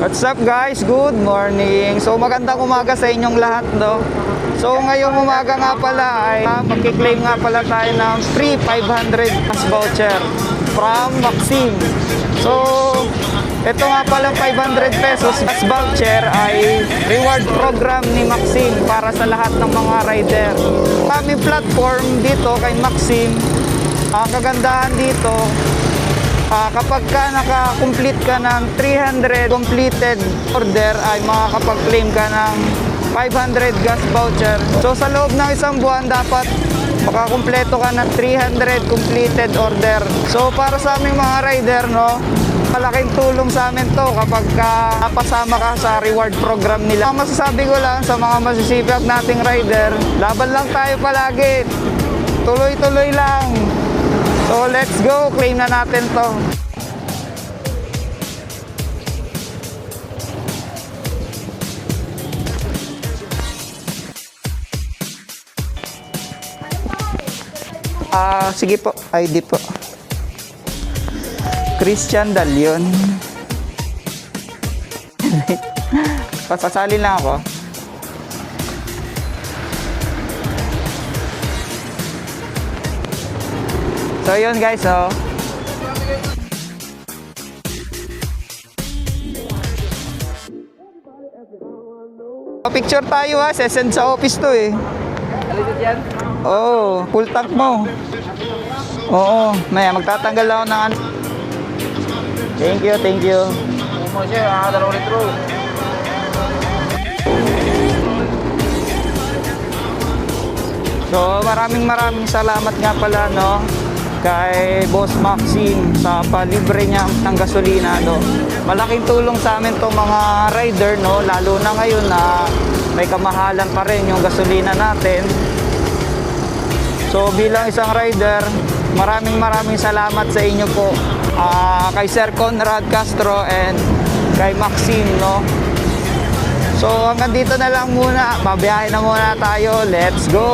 What's up guys? Good morning. So magandang umaga sa inyong lahat, no? So ngayong umaga nga pala ay magki-claim nga pala tayo ng free 500 cash voucher from Maxim. So ito nga pala 500 pesos cash voucher ay reward program ni Maxim para sa lahat ng mga rider. Kami platform dito kay Maxim. Ang kagandahan dito, kapag ka naka-complete ka ng 300 completed order ay makakapag-claim ka ng 500 gas voucher. So sa loob ng isang buwan dapat makakumpleto ka ng 300 completed order. So para sa aming mga rider, no, malaking tulong sa amin to kapag napasama ka sa reward program nila. Ang masasabi ko lang sa mga masisipag nating rider, laban lang tayo palagi. Tuloy-tuloy lang. So let's go, claim na natin to. Sige po, ID po. Christian Dalion. Pasasali lang ako. So yun guys, oh. Picture tayo ha, sesend sa office to eh. Oo, full tank mo. Oo, maya magtatanggal ako ng ano. Thank you, thank you. So maraming salamat nga pala, no, kay Boss Maxim sa palibre niya ng gasolina, no. Malaking tulong sa amin tong mga rider, no, lalo na ngayon na may kamahalan pa rin yung gasolina natin. So bilang isang rider, maraming salamat sa inyo po, kay Sir Conrad Castro and kay Maxim, no. So hanggang dito na lang muna, babiyahe na muna tayo. Let's go!